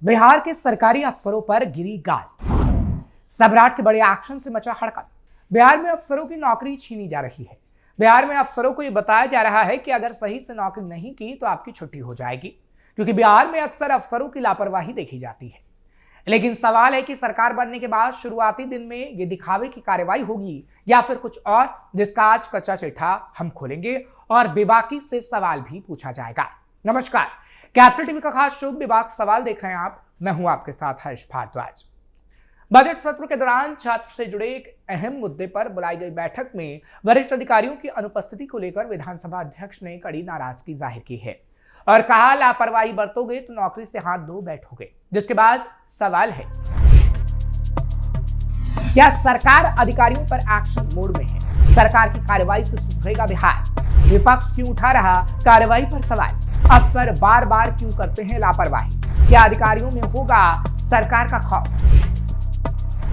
बिहार के सरकारी अफसरों पर गिरी गाज। सम्राट के बड़े एक्शन से मचा हड़कंप। बिहार में अफसरों की नौकरी छीनी जा रही है। बिहार में अफसरों को यह बताया जा रहा है कि अगर सही से नौकरी नहीं की तो आपकी छुट्टी हो जाएगी, क्योंकि बिहार में अक्सर अफसरों की लापरवाही देखी जाती है। लेकिन सवाल है कि सरकार बनने के बाद शुरुआती दिन में ये दिखावे की कार्रवाई होगी या फिर कुछ और, जिसका आज कच्चा चिट्ठा हम खोलेंगे और बेबाकी से सवाल भी पूछा जाएगा। नमस्कार, कैपिटल टीवी का खास शो बेबाक सवाल देख रहे हैं आप। मैं हूं आपके साथ हर्ष भारद्वाज। बजट सत्र के दौरान छात्र से जुड़े एक अहम मुद्दे पर बुलाई गई बैठक में वरिष्ठ अधिकारियों की अनुपस्थिति को लेकर विधानसभा अध्यक्ष ने कड़ी नाराजगी जाहिर की है और कहा, लापरवाही बरतोगे तो नौकरी से हाथ धो बैठोगे। जिसके बाद सवाल है, क्या सरकार अधिकारियों पर एक्शन मोड में है? सरकार की कार्रवाई से सुधरेगा बिहार? विपक्ष क्यों उठा रहा कार्रवाई पर सवाल? अफसर बार बार क्यों करते हैं लापरवाही? क्या अधिकारियों में होगा सरकार का खौफ?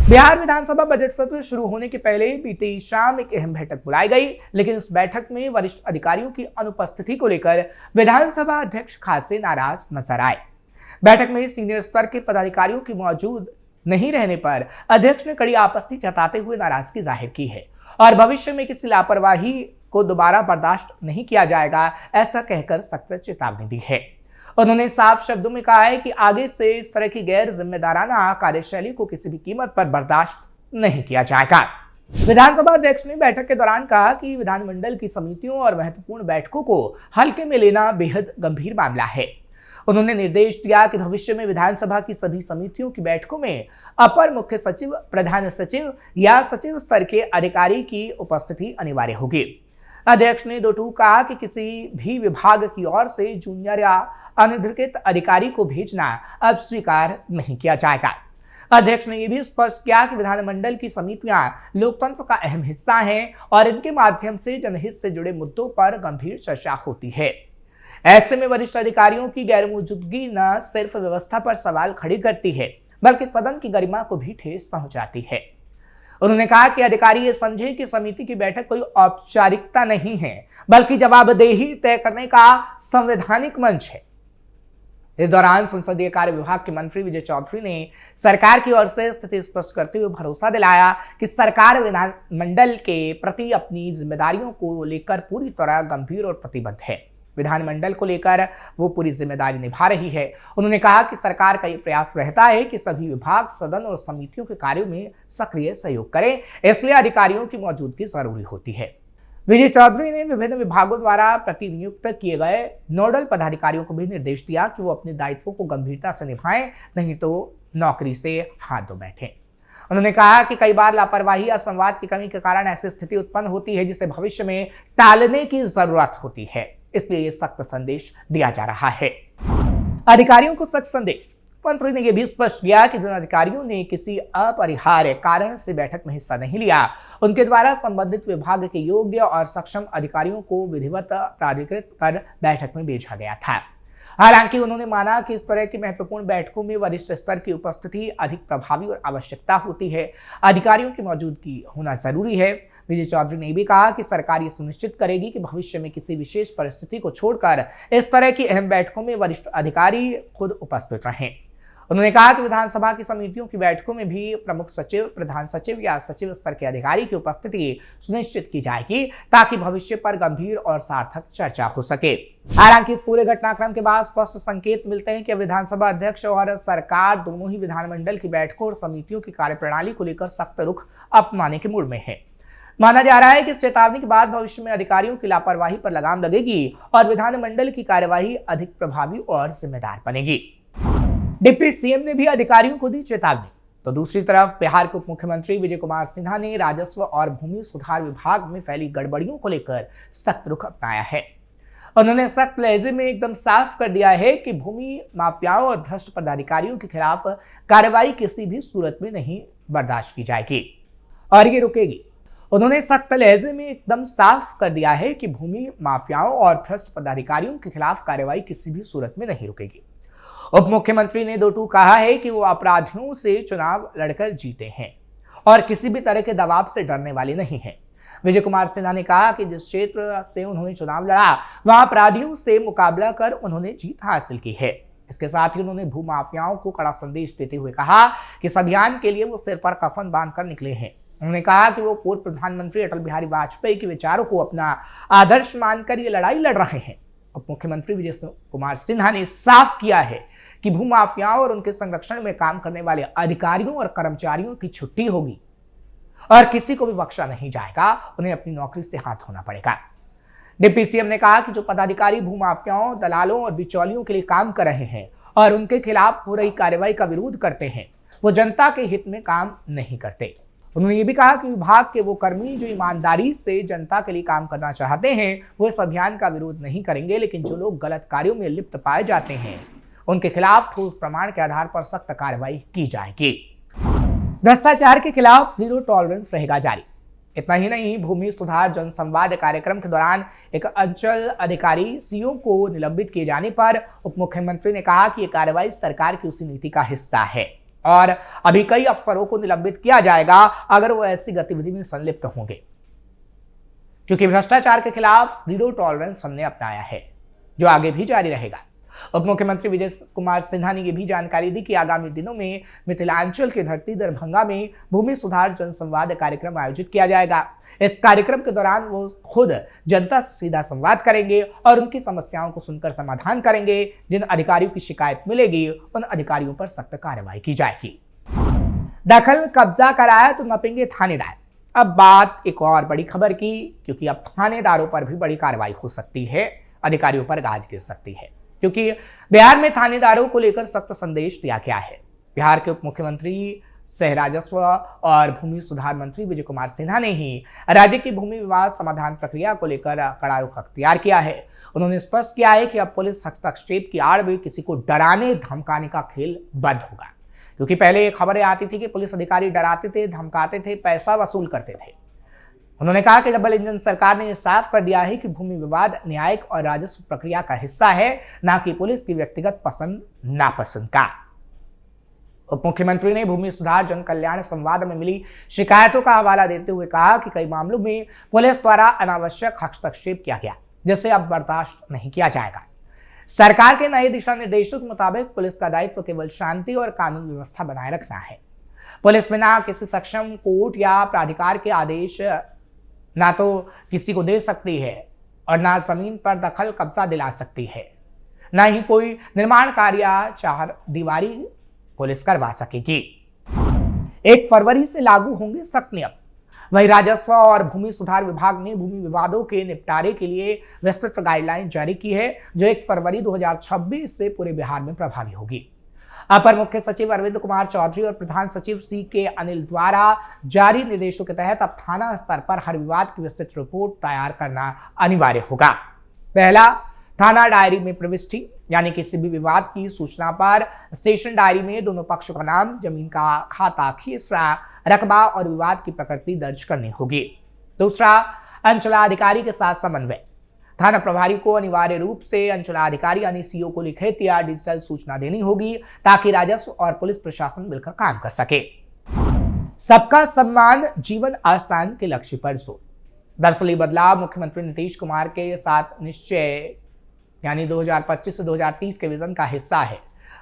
बिहार विधानसभा बजट सत्र शुरू होने के पहले बीती शाम एक अहम बैठक बुलाई गई, लेकिन इस बैठक में वरिष्ठ अधिकारियों की अनुपस्थिति को लेकर विधानसभा अध्यक्ष खासे नाराज नजर आए। बैठक में सीनियर स्तर के पदाधिकारियों की मौजूद नहीं रहने पर अध्यक्ष ने कड़ी आपत्ति जताते हुए नाराजगी जाहिर की है और भविष्य में किसी लापरवाही को दोबारा बर्दाश्त नहीं किया जाएगा, ऐसा कहकर सख्त चेतावनी दी है। उन्होंने साफ शब्दों में कहा है कि आगे से इस तरह की गैर जिम्मेदाराना कार्यशैली को किसी भी कीमत पर बर्दाश्त नहीं किया जाएगा। विधानसभा अध्यक्ष ने बैठक के दौरान कहा कि विधानमंडल की समितियों और महत्वपूर्ण बैठकों को हल्के में लेना बेहद गंभीर मामला है। उन्होंने निर्देश दिया कि भविष्य में विधानसभा की सभी समितियों की बैठकों में अपर मुख्य सचिव, प्रधान सचिव या सचिव स्तर के अधिकारी की उपस्थिति अनिवार्य होगी। अध्यक्ष ने दो टूक कहा कि किसी भी विभाग की ओर से जूनियर या अनधिकृत अधिकारी को भेजना अब स्वीकार नहीं किया जाएगा। अध्यक्ष ने यह भी स्पष्ट किया कि विधानमंडल की समितियां लोकतंत्र का अहम हिस्सा हैं और इनके माध्यम से जनहित से जुड़े मुद्दों पर गंभीर चर्चा होती है। ऐसे में वरिष्ठ अधिकारियों की गैर मौजूदगी न सिर्फ व्यवस्था पर सवाल खड़ी करती है, बल्कि सदन की गरिमा को भी ठेस पहुंचाती है। उन्होंने कहा कि अधिकारी ये समझे कि समिति की बैठक कोई औपचारिकता नहीं है, बल्कि जवाबदेही तय करने का संवैधानिक मंच है। इस दौरान संसदीय कार्य विभाग के मंत्री विजय चौधरी ने सरकार की ओर से स्थिति स्पष्ट करते हुए भरोसा दिलाया कि सरकार विधानमंडल के प्रति अपनी जिम्मेदारियों को लेकर पूरी तरह गंभीर और प्रतिबद्ध है। विधानमंडल को लेकर वो पूरी जिम्मेदारी निभा रही है। उन्होंने कहा कि सरकार का ये प्रयास रहता है कि सभी विभाग सदन और समितियों के कार्यों में सक्रिय सहयोग करें, इसलिए अधिकारियों की मौजूदगी जरूरी होती है। विजय चौधरी ने विभिन्न विभागों द्वारा प्रतिनियुक्त किए गए नोडल पदाधिकारियों को भी निर्देश दिया कि वो अपने दायित्वों को गंभीरता से निभाएं, नहीं तो नौकरी से हाथ धो बैठें। उन्होंने कहा कि कई बार लापरवाही या संवाद की कमी के कारण ऐसी स्थिति उत्पन्न होती है जिसे भविष्य में टालने की जरूरत होती है, इसलिए ये सख्त संदेश दिया जा रहा है। अधिकारियों को सख्त संदेश। मंत्री ने यह भी स्पष्ट किया कि जिन अधिकारियों ने किसी अपरिहार्य कारण से बैठक में हिस्सा नहीं लिया, उनके द्वारा संबंधित विभाग के योग्य और सक्षम अधिकारियों को विधिवत प्राधिकृत कर बैठक में भेजा गया था। हालांकि उन्होंने माना कि इस तरह की महत्वपूर्ण बैठकों में वरिष्ठ स्तर की उपस्थिति अधिक प्रभावी और आवश्यकता होती है। अधिकारियों की मौजूदगी होना जरूरी है। विजय चौधरी ने भी कहा कि सरकार ये सुनिश्चित करेगी कि भविष्य में किसी विशेष परिस्थिति को छोड़कर इस तरह की अहम बैठकों में वरिष्ठ अधिकारी खुद उपस्थित रहें। उन्होंने कहा कि विधानसभा की समितियों की बैठकों में भी प्रमुख सचिव, प्रधान सचिव या सचिव स्तर के अधिकारी की उपस्थिति सुनिश्चित की जाएगी, ताकि भविष्य पर गंभीर और सार्थक चर्चा हो सके। हालांकि इस पूरे घटनाक्रम के बाद स्पष्ट संकेत मिलते हैं कि विधानसभा अध्यक्ष और सरकार दोनों ही विधानमंडल की बैठकों और समितियों की कार्यप्रणाली को लेकर सख्त रुख अपनाने के मूड में है। माना जा रहा है कि इस चेतावनी के बाद भविष्य में अधिकारियों की लापरवाही पर लगाम लगेगी और विधानमंडल की कार्यवाही अधिक प्रभावी और जिम्मेदार बनेगी। डिप्टी सीएम ने भी अधिकारियों को दी चेतावनी, तो दूसरी तरफ बिहार के उप मुख्यमंत्री विजय कुमार सिन्हा ने राजस्व और भूमि सुधार विभाग में फैली गड़बड़ियों को लेकर सख्त रुख अपनाया है। उन्होंने सख्त लहजे में एकदम साफ कर दिया है कि भूमि माफियाओं और भ्रष्ट पदाधिकारियों के खिलाफ कार्रवाई किसी भी सूरत में नहीं बर्दाश्त की जाएगी और ये रुकेगी। उन्होंने सख्त लहजे में एकदम साफ कर दिया है कि भूमि माफियाओं और भ्रष्ट पदाधिकारियों के खिलाफ कार्रवाई किसी भी सूरत में नहीं रुकेगी। उप मुख्यमंत्री ने दो टूक कहा है कि वो अपराधियों से चुनाव लड़कर जीते हैं और किसी भी तरह के दबाव से डरने वाले नहीं हैं। विजय कुमार सिन्हा ने कहा कि जिस क्षेत्र से उन्होंने चुनाव लड़ा, वहां अपराधियों से मुकाबला कर उन्होंने जीत हासिल की है। इसके साथ ही उन्होंने भूमाफियाओं को कड़ा संदेश देते हुए कहा कि इस अभियान के लिए वो सिर पर कफन बांधकर निकले हैं। उन्होंने कहा कि वो पूर्व प्रधानमंत्री अटल बिहारी वाजपेयी के विचारों को अपना आदर्श मानकर ये लड़ाई लड़ रहे हैं। उप मुख्यमंत्री विजय कुमार सिन्हा ने साफ किया है कि भूमाफियाओं और उनके संरक्षण में काम करने वाले अधिकारियों और कर्मचारियों की छुट्टी होगी और किसी को भी बख्शा नहीं जाएगा, उन्हें अपनी नौकरी से हाथ धोना पड़ेगा। डिप्टी सीएम ने कहा कि जो पदाधिकारी भूमाफियाओं, दलालों और बिचौलियों के लिए काम कर रहे हैं और उनके खिलाफ हो रही कार्रवाई का विरोध करते हैं, वो जनता के हित में काम नहीं करते। उन्होंने ये भी कहा कि विभाग के वो कर्मी जो ईमानदारी से जनता के लिए काम करना चाहते हैं, वो इस अभियान का विरोध नहीं करेंगे, लेकिन जो लोग गलत कार्यों में लिप्त पाए जाते हैं उनके खिलाफ ठोस प्रमाण के आधार पर सख्त कार्रवाई की जाएगी। भ्रष्टाचार के खिलाफ जीरो टॉलरेंस रहेगा जारी। इतना ही नहीं, भूमि सुधार जनसंवाद कार्यक्रम के दौरान एक अंचल अधिकारी सीओ को निलंबित किए जाने पर उप मुख्यमंत्री ने कहा कि यह कार्रवाई सरकार की उसी नीति का हिस्सा है और अभी कई अफसरों को निलंबित किया जाएगा अगर वो ऐसी गतिविधि में संलिप्त होंगे, क्योंकि भ्रष्टाचार के खिलाफ जीरो टॉलरेंस हमने अपनाया है, जो आगे भी जारी रहेगा। उप मुख्यमंत्री विजय कुमार सिन्हा ने यह भी जानकारी दी कि आगामी दिनों में मिथिलांचल की धरती दरभंगा में भूमि सुधार जनसंवाद कार्यक्रम आयोजित किया जाएगा। इस कार्यक्रम के दौरान वो खुद जनता से सीधा संवाद करेंगे और उनकी समस्याओं को सुनकर समाधान करेंगे। जिन अधिकारियों की शिकायत मिलेगी उन अधिकारियों पर सख्त कार्रवाई की जाएगी। दखल कब्जा कराया तो नपेंगे थानेदार। अब बात एक और बड़ी खबर की, क्योंकि अब थानेदारों पर भी बड़ी कार्रवाई हो सकती है, अधिकारियों पर गाज गिर सकती है, क्योंकि बिहार में थानेदारों को लेकर सख्त संदेश दिया गया है। बिहार के उप मुख्यमंत्री सह राजस्व और भूमि सुधार मंत्री विजय कुमार सिन्हा ने ही राज्य की भूमि विवाद समाधान प्रक्रिया को लेकर कड़ा रुख अख्तियार किया है। उन्होंने स्पष्ट किया है कि अब पुलिस हस्तक्षेप की आड़ में किसी को डराने धमकाने का खेल बंद होगा, क्योंकि पहले खबरें आती थी कि पुलिस अधिकारी डराते थे, धमकाते थे, पैसा वसूल करते थे। उन्होंने कहा कि डबल इंजन सरकार ने यह साफ कर दिया है कि भूमि विवाद न्यायिक और राजस्व प्रक्रिया का हिस्सा है, न कि पुलिस की व्यक्तिगत पसंद नापसंद का। उप मुख्यमंत्री ने भूमि सुधार जन कल्याण संवाद में मिली शिकायतों का हवाला देते हुए कहा कि कई मामलों में पुलिस द्वारा अनावश्यक हस्तक्षेप किया गया, जिसे अब बर्दाश्त नहीं किया जाएगा। सरकार के नए दिशा निर्देशों के मुताबिक पुलिस का दायित्व केवल शांति और कानून व्यवस्था बनाए रखना है। पुलिस बिना किसी सक्षम कोर्ट या प्राधिकार के आदेश ना तो किसी को दे सकती है और ना जमीन पर दखल कब्जा दिला सकती है, ना ही कोई निर्माण कार्य या चार दीवारी पुलिस करवा सकेगी। 1 फरवरी से लागू होंगे सख्त नियम। वहीं राजस्व और भूमि सुधार विभाग ने भूमि विवादों के निपटारे के लिए विस्तृत गाइडलाइन जारी की है, जो 1 फरवरी 2026 से पूरे बिहार में प्रभावी होगी। अपर मुख्य सचिव अरविंद कुमार चौधरी और प्रधान सचिव CK अनिल द्वारा जारी निर्देशों के तहत अब थाना स्तर पर हर विवाद की विस्तृत रिपोर्ट तैयार करना अनिवार्य होगा। पहला, थाना डायरी में प्रविष्टि, यानी किसी भी विवाद की सूचना पर स्टेशन डायरी में दोनों पक्षों का नाम, जमीन का खाता खीसरा, रकबा और विवाद की प्रकृति दर्ज करनी होगी। दूसरा, अंचलाधिकारी के साथ समन्वय। थाना प्रभारी को अनिवार्य रूप से अंचलाधिकारी यानी CO को लिखित या डिजिटल सूचना देनी होगी, ताकि राजस्व और पुलिस प्रशासन मिलकर काम कर सके। सबका सम्मान जीवन आसान के लक्ष्य पर जोर। दरअसल ये बदलाव मुख्यमंत्री नीतीश कुमार के साथ निश्चय यानी 2025 से 2030 के विजन का हिस्सा है।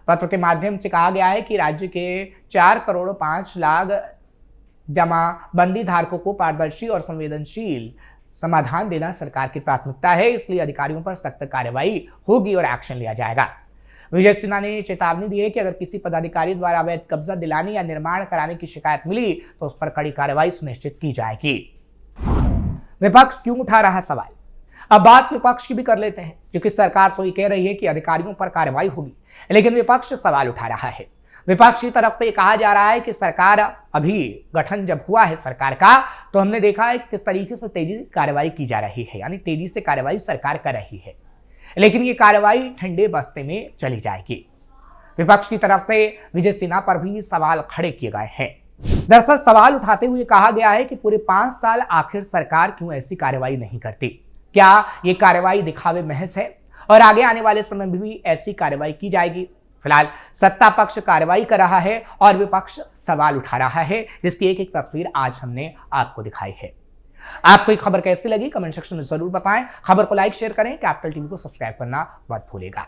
पत्र के माध्यम से कहा गया है कि राज्य के 4 करोड़ 5 लाख जमाबंदी धारकों को पारदर्शी और संवेदनशील समाधान देना सरकार की प्राथमिकता है, इसलिए अधिकारियों पर सख्त कार्रवाई होगी और एक्शन लिया जाएगा। विजय सिन्हा ने चेतावनी दी है कि अगर किसी पदाधिकारी द्वारा अवैध कब्जा दिलाने या निर्माण कराने की शिकायत मिली तो उस पर कड़ी कार्रवाई सुनिश्चित की जाएगी। विपक्ष क्यों उठा रहा सवाल? अब बात विपक्ष की भी कर लेते हैं, क्योंकि सरकार तो ये कह रही है कि अधिकारियों पर कार्रवाई होगी, लेकिन विपक्ष सवाल उठा रहा है। विपक्ष की तरफ से कहा जा रहा है कि सरकार अभी गठन जब हुआ है सरकार का, तो हमने देखा है कि किस तरीके से तेजी से कार्रवाई की जा रही है, यानी तेजी से कार्रवाई सरकार कर रही है, लेकिन ये कार्रवाई ठंडे बस्ते में चली जाएगी। विपक्ष की तरफ से विजय सिन्हा पर भी सवाल खड़े किए गए हैं। दरअसल सवाल उठाते हुए कहा गया है कि पूरे 5 साल आखिर सरकार क्यों ऐसी कार्रवाई नहीं करती? क्या ये कार्रवाई दिखावे महज है और आगे आने वाले समय में भी ऐसी कार्रवाई की जाएगी? फिलहाल सत्ता पक्ष कार्रवाई कर रहा है और विपक्ष सवाल उठा रहा है, जिसकी एक एक तस्वीर आज हमने आपको दिखाई है। आपको ये खबर कैसी लगी कमेंट सेक्शन में जरूर बताएं। खबर को लाइक शेयर करें, कैपिटल टीवी को सब्सक्राइब करना मत भूलिएगा।